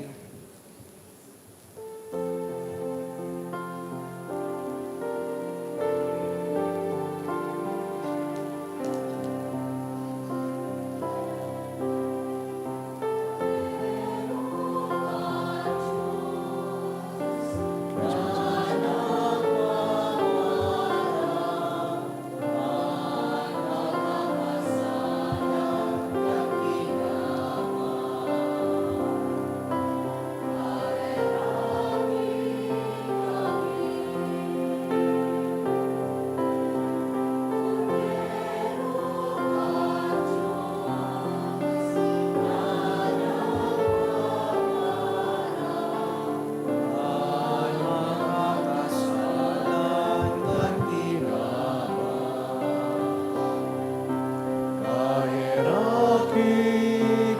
Kahiraki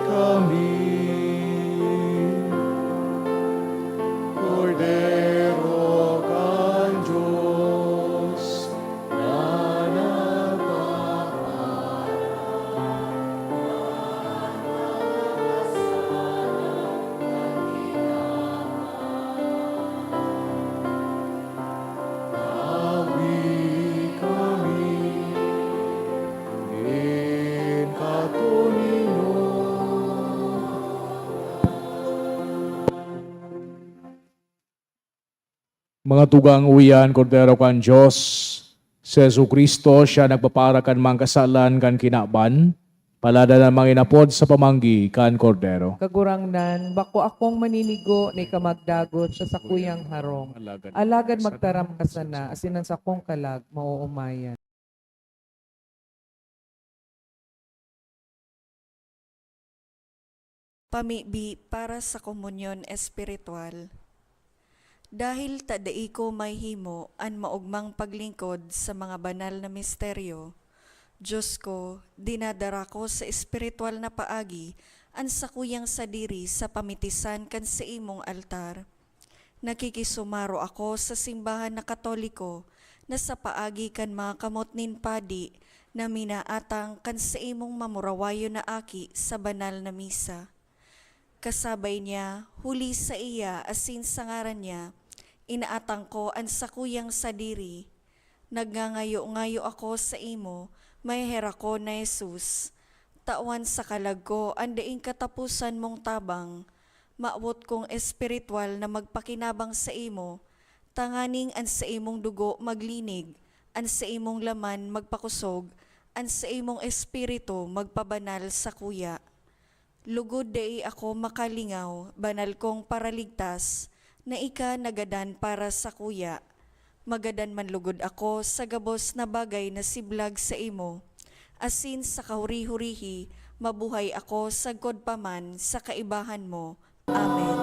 kami, Cordero kan Diyos, na nagpapawi kami, in katuninyo. Mga tugang uyan, Kordero kan Diyos, si Jesu Kristo, siya nagpapara kan mga kasalan kan kinaban, palada na mga inapod sa pamanggi kan Kordero. Kagurangnan, bako akong maninigo ni kamagdagot sa sakuyang harong. Alagad magtaram ka sana, asinan sa kong kalag, mauumayan. Pamibi para sa komunyon espiritual. Dahil tadai ko may himo an maugmang paglingkod sa mga banal na misteryo, Diyos ko, dinadara ko sa espiritual na paagi an sakuyang sadiri sa pamitisan kan sa imong altar. Nakikisumaro ako sa simbahan na Katoliko na sa paagi kan mga kamot nin padi na minaatang kan sa imong mamurawayo na aki sa banal na misa. Kasabay niya, huli sa iya asin sa ngaran niya, inaatang ko ang sakuyang sadiri. Nagngangayo-ngayo ako sa imo, may hera ko na Jesus. Tawan sa kalag ko, andaing katapusan mong tabang. Maawot kong espiritual na magpakinabang sa imo, tanganing an sa imong dugo maglinig, an sa imong laman magpakusog, an sa imong espiritu magpabanal sa kuya. Lugod dai ako makalingaw, banal kong paraligtas, na ika nagadan para sa kuya. Magadan man lugod ako sa gabos na bagay na siblag sa imo. Asin sa kahuri-hurihi, mabuhay ako sagkod paman sa kaibahan mo. Amen.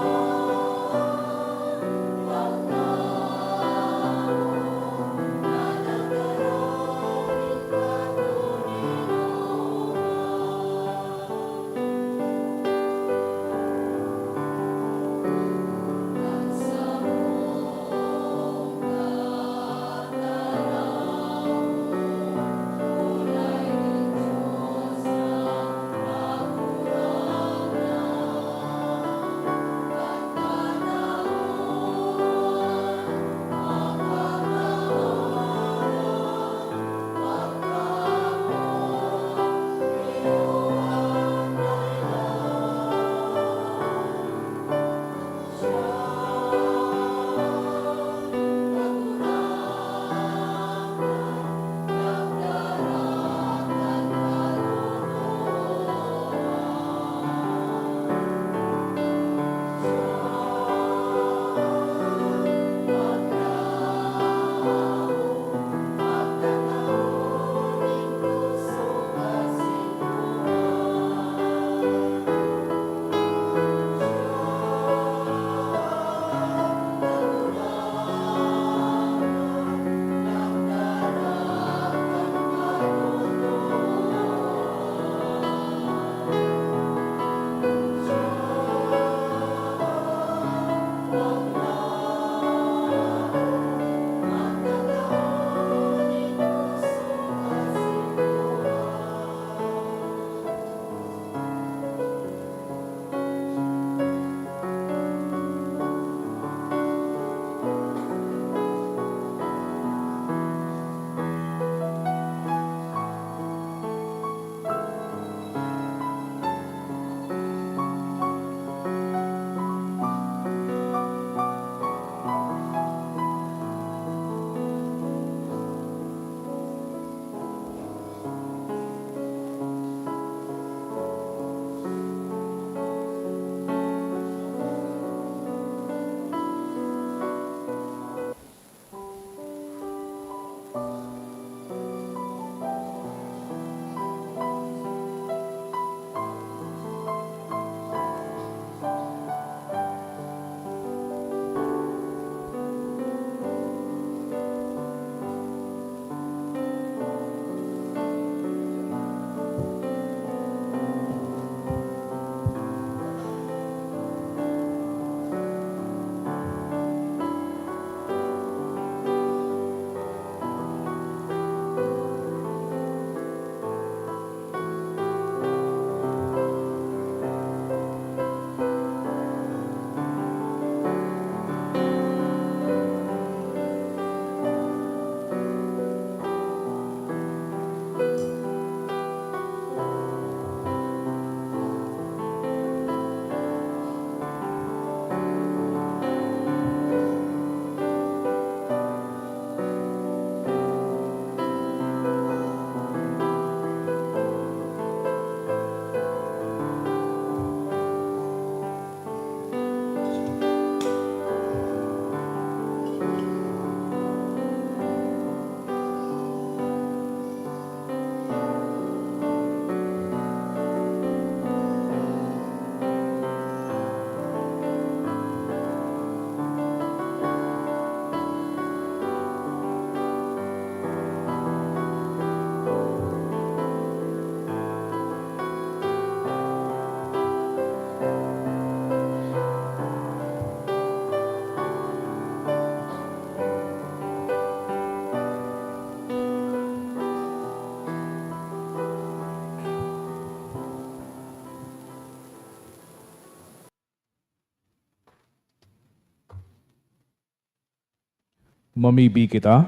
Mamibi kita.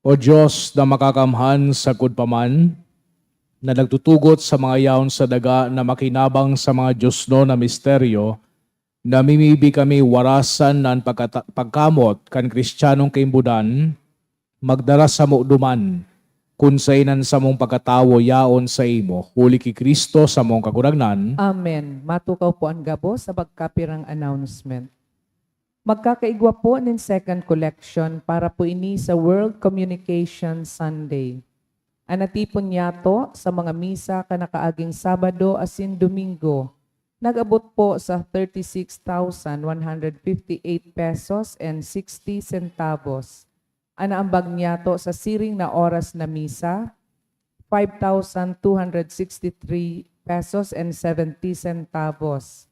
O Diyos na makakamhan sa kudpaman, na nagtutugot sa mga yaon sa daga na makinabang sa mga Diyosno na misteryo, namimibi kami warasan ng pagkamot kan Kristiyanong kaimbudan, magdara sa muduman, kun sa inan sa mong pagkatawo yaon sa imo, huli ki Kristo sa mong kaguragnan. Amen. Matukaw po ang gabos sa pagkapirang announcement. Magkakaigwa po ng second collection para po ini sa World Communication Sunday. Anatipon yato sa mga misa kanakaaging Sabado asin Domingo. Nag-abot po sa 36,158 pesos and 60 centavos. Anaambag niyato sa siring na oras na misa, 5,263 pesos and 70 centavos.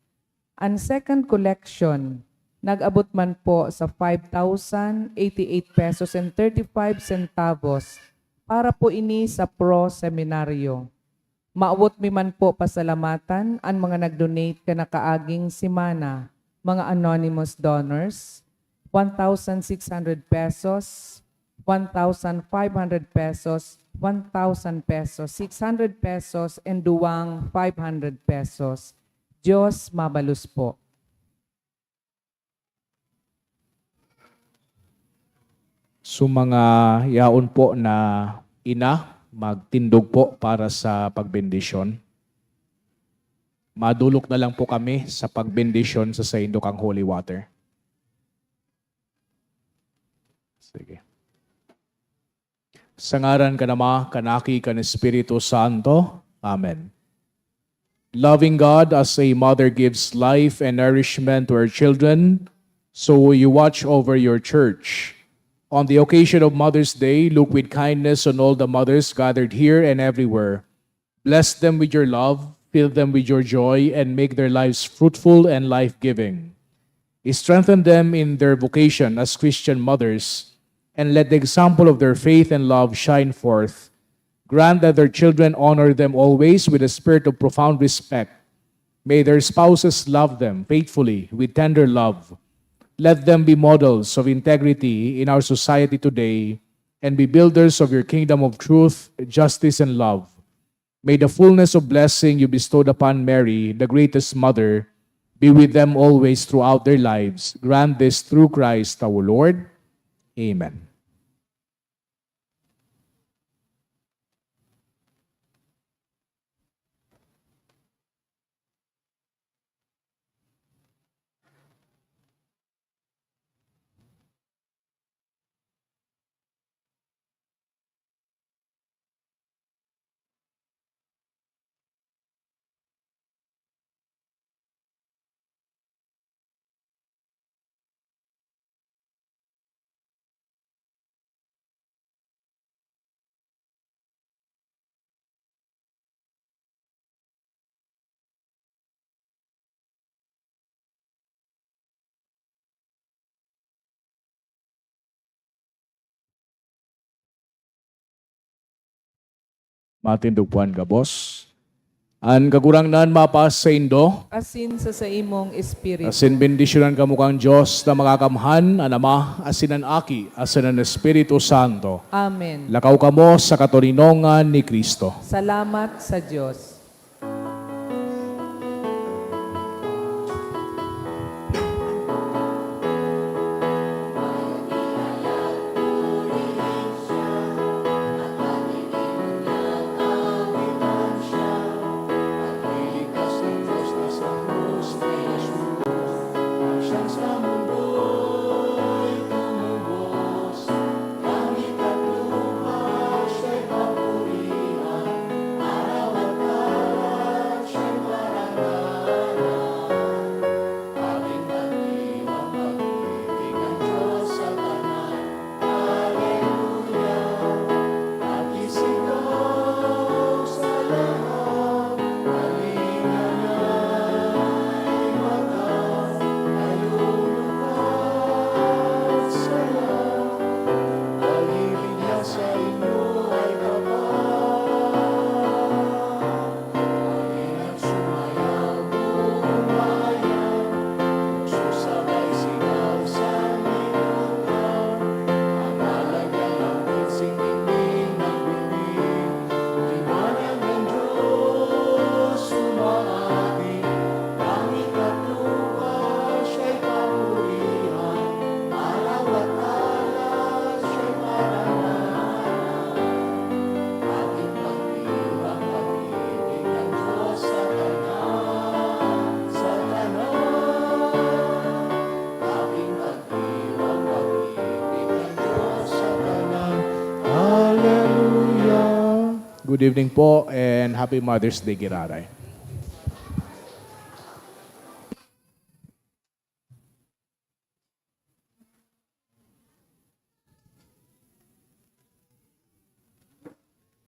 Ang second collection, nag-abot man po sa 5,088 pesos and 35 centavos para po ini sa Pro Seminaryo. Maabot mi man po pasalamatan ang mga nag-donate kanakaaging simana, mga anonymous donors, 1,600 pesos, 1,500 pesos, 1,000 pesos, 600 pesos, and duwang 500 pesos. Diyos mabalus po. So mga yaon po na ina, magtindog po para sa pagbendisyon. Madulok na lang po kami sa pagbendisyon sa saindok ang holy water. Sige. Sa ngaran ka nama, kanaki kan Espiritu Santo. Amen. Loving God, as a mother gives life and nourishment to her children, so you watch over your church. On the occasion of Mother's Day, look with kindness on all the mothers gathered here and everywhere. Bless them with your love, fill them with your joy, and make their lives fruitful and life-giving. Strengthen them in their vocation as Christian mothers, and let the example of their faith and love shine forth. Grant that their children honor them always with a spirit of profound respect. May their spouses love them faithfully with tender love. Let them be models of integrity in our society today and be builders of your kingdom of truth, justice, and love. May the fullness of blessing you bestowed upon Mary, the greatest mother, be with them always throughout their lives. Grant this through Christ our Lord. Amen. Matindugpuan ka, boss. An kagurangnan mapas sa indo, Asin sa imong espiritu. asin bendisyonan ka mukhang Diyos na makakamhan, an Ama, asin an Aki, asin an Espiritu Santo. Amen. Lakaw ka mo sa katulinongan ni Kristo. Salamat sa Diyos. Kami katuha siya'y papurihan, araw at Good evening po and Happy Mother's Day, Giraray.